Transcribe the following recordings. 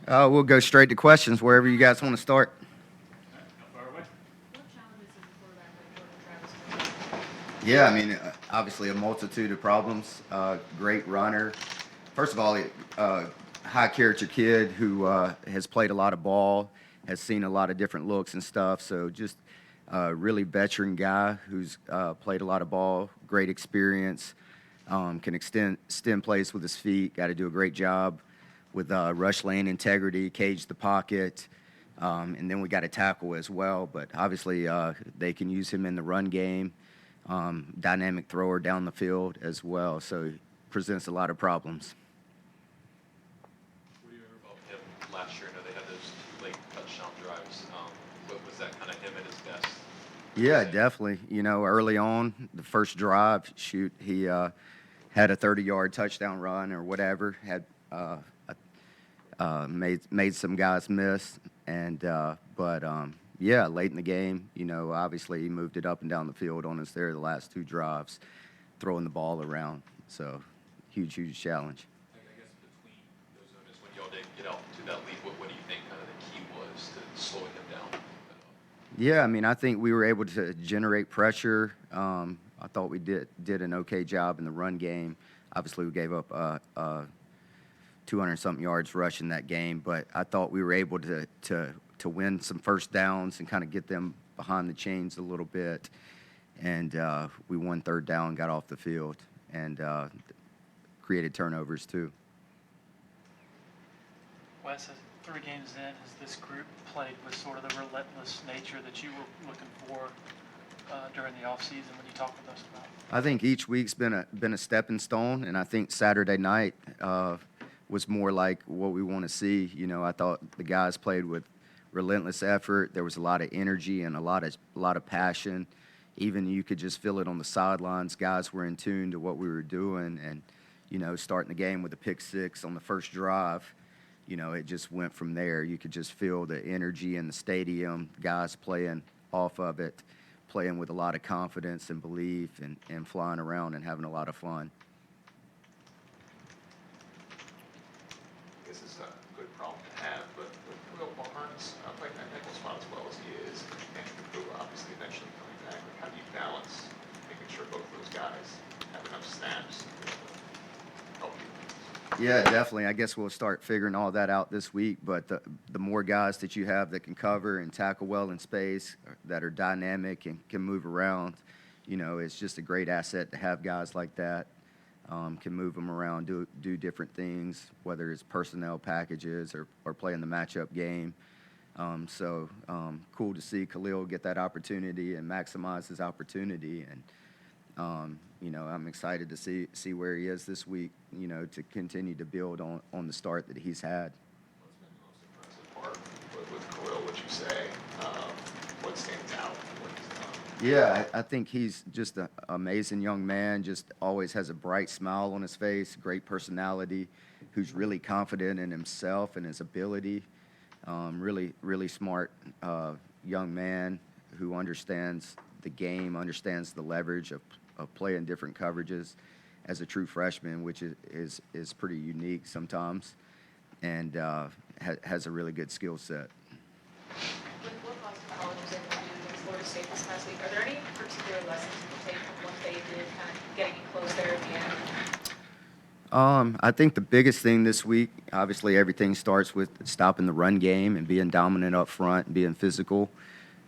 We'll go straight to questions wherever you guys want to start. What challenges does a quarterback like Jordan Travis face? Yeah, I mean, obviously a multitude of problems. Great runner. First of all, high character kid who has played a lot of ball, has seen a lot of different looks and stuff. So just a really veteran guy who's played a lot of ball, great experience, can extend plays with his feet. Got to do a great job with rush lane integrity, cage the pocket. And then we got to tackle as well. But obviously, they can use him in the run game. Dynamic thrower down the field as well, so he presents a lot of problems. What do you remember about him last year? I know they had those two late touchdown drives. But was that kind of him at his best? Yeah, definitely. You know, early on, the first drive, he had a 30-yard touchdown run or whatever, had made some guys miss, and yeah, late in the game, you know, obviously he moved it up and down the field on us there the last two drives, throwing the ball around. So, huge challenge. I guess between those moments when y'all did get out to that lead, what do you think kind of the key was to slowing him down? Yeah, I mean, I think we were able to generate pressure. I thought we did an okay job in the run game. Obviously, we gave up 200-something yards rushing that game, but I thought we were able to win some first downs and kind of get them behind the chains a little bit. And we won third down, got off the field, and created turnovers too. Wes, 3 games in, has this group played with sort of the relentless nature that you were looking for during the offseason when you talked with us about? I think each week's been a stepping stone, and I think Saturday night was more like what we want to see. You know, I thought the guys played with relentless effort. There was a lot of energy and a lot of passion. Even you could just feel it on the sidelines. Guys were in tune to what we were doing, and you know, starting the game with a pick six on the first drive, you know, it just went from there. You could just feel the energy in the stadium. Guys playing off of it, playing with a lot of confidence and belief, and flying around and having a lot of fun. This is a good problem to have, but with Khalil Barnes playing that nickel spot as well as he is, and Drew obviously eventually coming back, like, how do you balance making sure both of those guys have enough snaps to help you? Yeah, definitely. I guess we'll start figuring all that out this week, but the more guys that you have that can cover and tackle well in space, that are dynamic and can move around, you know, it's just a great asset to have guys like that. Can move them around, do different things, whether it's personnel packages or playing the matchup game. So cool to see Khalil get that opportunity and maximize his opportunity. And, you know, I'm excited to see where he is this week, you know, to continue to build on the start that he's had. What's been the most impressive part with Khalil, would you say? What stands out? What he's done? Yeah, I think he's just an amazing young man, just always has a bright smile on his face, great personality, who's really confident in himself and his ability. Really smart young man who understands the game, understands the leverage of playing different coverages as a true freshman, which is pretty unique sometimes, and has a really good skill set. With what Boston College was able to do against Florida State this past week, are there any particular lessons you can take from what they did, kind of getting you close there at the end? I think the biggest thing this week, obviously everything starts with stopping the run game and being dominant up front and being physical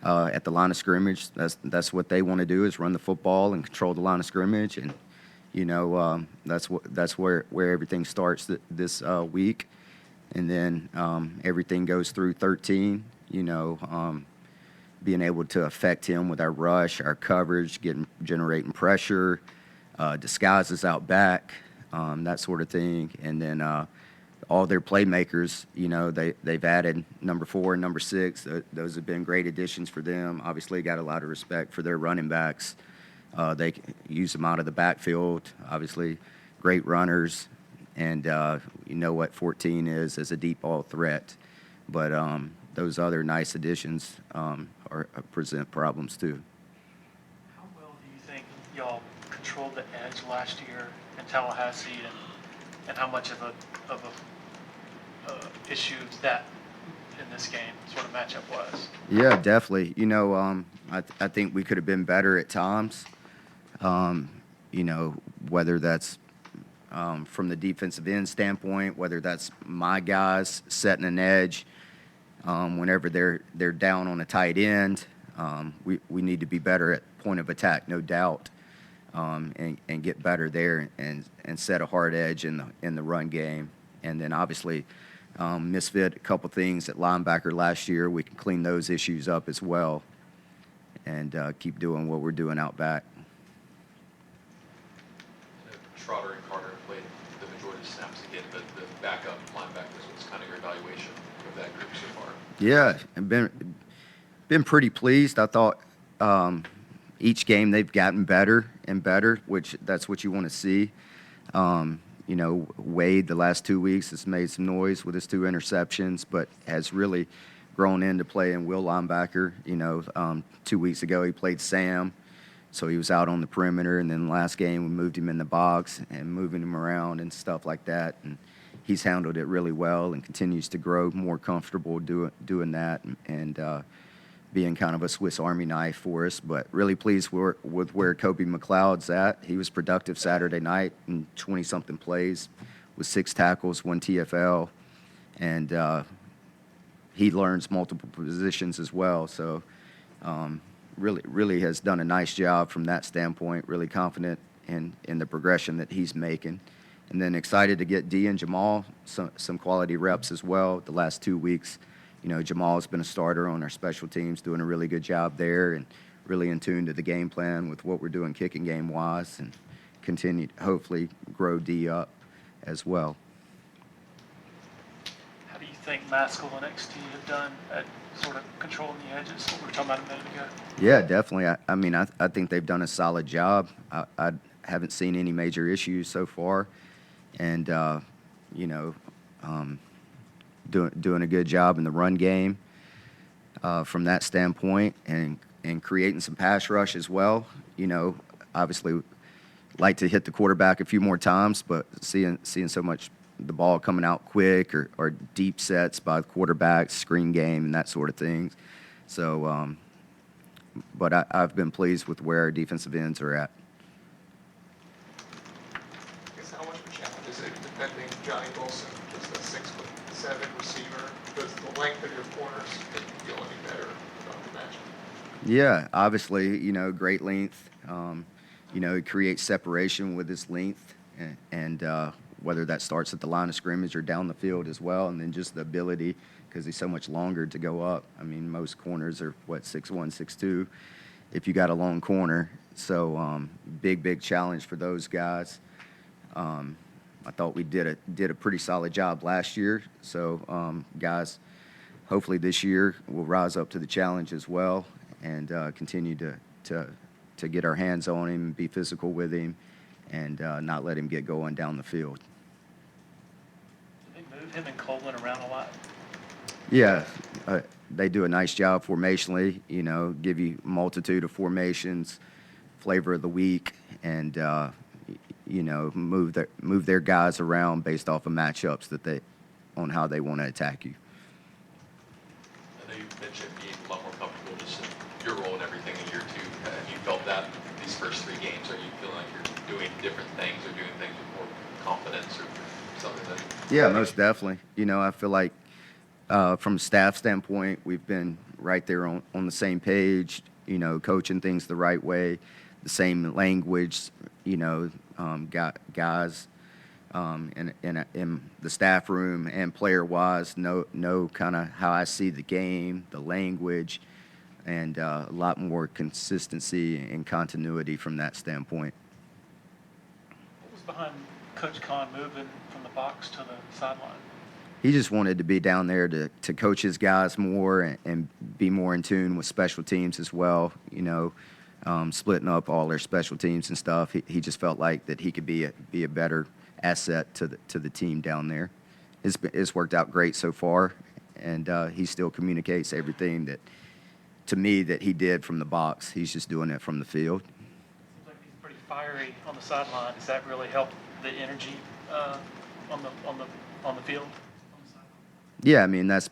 at the line of scrimmage. That's what they want to do, is run the football and control the line of scrimmage. And, you know, that's where everything starts this week. And then everything goes through 13, you know, being able to affect him with our rush, our coverage, generating pressure, disguises out back, that sort of thing. And then all their playmakers, you know, they've added number 4 and number 6. Those have been great additions for them. Obviously, got a lot of respect for their running backs. They use them out of the backfield. Obviously, great runners. And you know what 14 is as a deep ball threat. But those other nice additions present problems too. How well do you think y'all controlled the edge last year in Tallahassee, and how much of a issue that in this game sort of matchup was. Yeah, definitely. I think we could have been better at times. Whether that's from the defensive end standpoint, whether that's my guys setting an edge whenever they're down on a tight end. We need to be better at point of attack, no doubt, and get better there and set a hard edge in the run game. And then obviously misfit a couple things at linebacker last year. We can clean those issues up as well and keep doing what we're doing out back. Trotter and Carter have played the majority of snaps again, but the backup linebackers, what's kind of your evaluation of that group so far? Yeah, I've been pretty pleased. I thought each game they've gotten better and better, which that's what you want to see. Wade the last 2 weeks has made some noise with his 2 interceptions, but has really grown into playing will linebacker. 2 weeks ago he played Sam, so he was out on the perimeter, and then last game we moved him in the box and moving him around and stuff like that. And he's handled it really well and continues to grow more comfortable doing that and being kind of a Swiss Army knife for us. But really pleased with where Kobe McLeod's at. He was productive Saturday night in 20-something plays with 6 tackles, 1 TFL, and he learns multiple positions as well. So really has done a nice job from that standpoint, really confident in the progression that he's making. And then excited to get D and Jamal some quality reps as well the last 2 weeks. Jamal's been a starter on our special teams, doing a really good job there and really in tune to the game plan with what we're doing kicking game-wise, and continue to hopefully grow D up as well. How do you think Maskell and XT have done at sort of controlling the edges, what we were talking about a minute ago? Yeah, definitely. I think they've done a solid job. I haven't seen any major issues so far, and doing a good job in the run game from that standpoint, and creating some pass rush as well. Obviously like to hit the quarterback a few more times, but seeing so much the ball coming out quick or deep sets by the quarterback, screen game, and that sort of thing. So, but I've been pleased with where our defensive ends are at. I guess how much of a challenge is it defending Johnny Wilson, just a 6'7" receiver? Does the length of your corners make you feel any better about the matchup? Yeah, obviously, great length. He creates separation with his length, and whether that starts at the line of scrimmage or down the field as well, and then just the ability, because he's so much longer, to go up. I mean, most corners are, 6'1", 6'2", if you got a long corner. So big challenge for those guys. I thought we did a pretty solid job last year. So guys, hopefully this year we'll rise up to the challenge as well and continue to get our hands on him, be physical with him, and not let him get going down the field. Did they move him and Colin around a lot? Yeah, they do a nice job formationally, give you a multitude of formations, flavor of the week, and, move their guys around based off of matchups on how they want to attack you. I know you mentioned being a lot more comfortable just in your role and everything in year 2. Have you felt that these first 3 games? Are you feeling like you're doing different things or doing things with more confidence or something that? Yeah, most definitely. I feel like from a staff standpoint, we've been right there on the same page, coaching things the right way, the same language, guys in the staff room and player-wise know kind of how I see the game, the language, and a lot more consistency and continuity from that standpoint. What was behind Coach Kahn moving from the box to the sideline? He just wanted to be down there to coach his guys more and be more in tune with special teams as well, splitting up all their special teams and stuff. He just felt like that he could be a better asset to the team down there. It's worked out great so far, and he still communicates everything to me that he did from the box. He's just doing it from the field. Seems like he's pretty fiery on the sideline. Does that really help the energy on the field? Yeah, I mean that's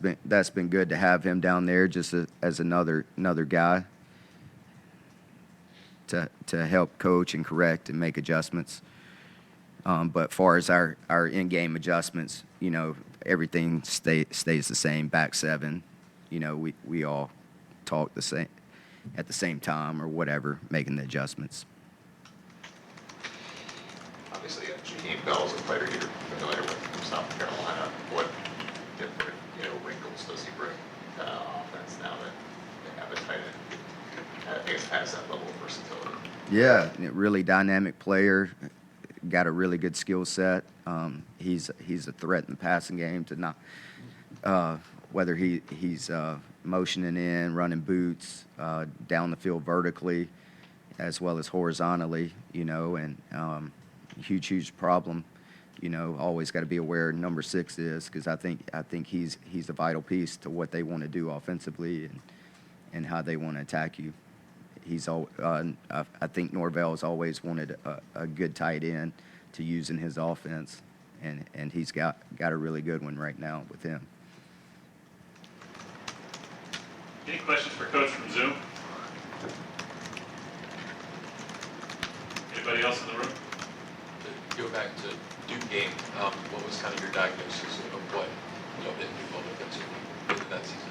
been good to have him down there just as another guy to help coach and correct and make adjustments. But far as our in-game adjustments, you know, everything stays the same. Back seven, you know, we all talk the same at the same time or whatever, making the adjustments. Obviously, Jaheim Bell is a player you're familiar with from South Carolina. What different, wrinkles does he bring to that offense now that they have a tight end? I guess has that level of versatility. Yeah, really dynamic player. Got a really good skill set. He's a threat in the passing game to not whether he's motioning in, running boots, down the field vertically, as well as horizontally. You know, and huge problem. You know, always got to be aware number 6 is, because I think he's a vital piece to what they want to do offensively and how they want to attack you. I think Norvell's always wanted a good tight end to use in his offense, and he's got a really good one right now with him. Any questions for Coach from Zoom? Anybody else in the room? To go back to Duke game, what was kind of your diagnosis of what didn't do well defensively in that season?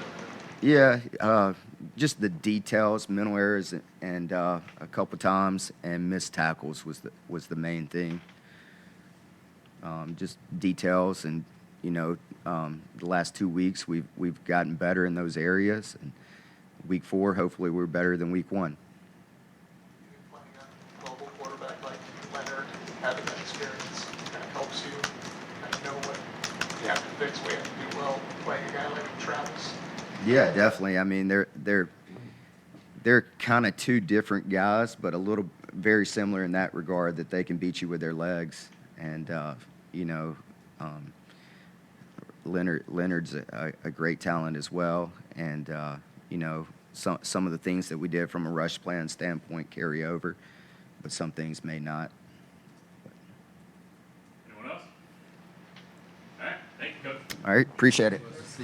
Yeah, just the details, mental errors, and a couple times, and missed tackles was the main thing. Just details, and the last 2 weeks we've gotten better in those areas. And week 4, hopefully, we're better than week 1. Playing a global quarterback like Leonard, having that experience kind of helps you kind of know what you have to fix, what you have to do well. Playing a guy like Travis. Yeah, definitely. I mean, they're kind of two different guys, but very similar in that regard that they can beat you with their legs. And Leonard's a great talent as well. And some of the things that we did from a rush plan standpoint carry over, but some things may not. Anyone else? All right, thank you, Coach. All right, appreciate it.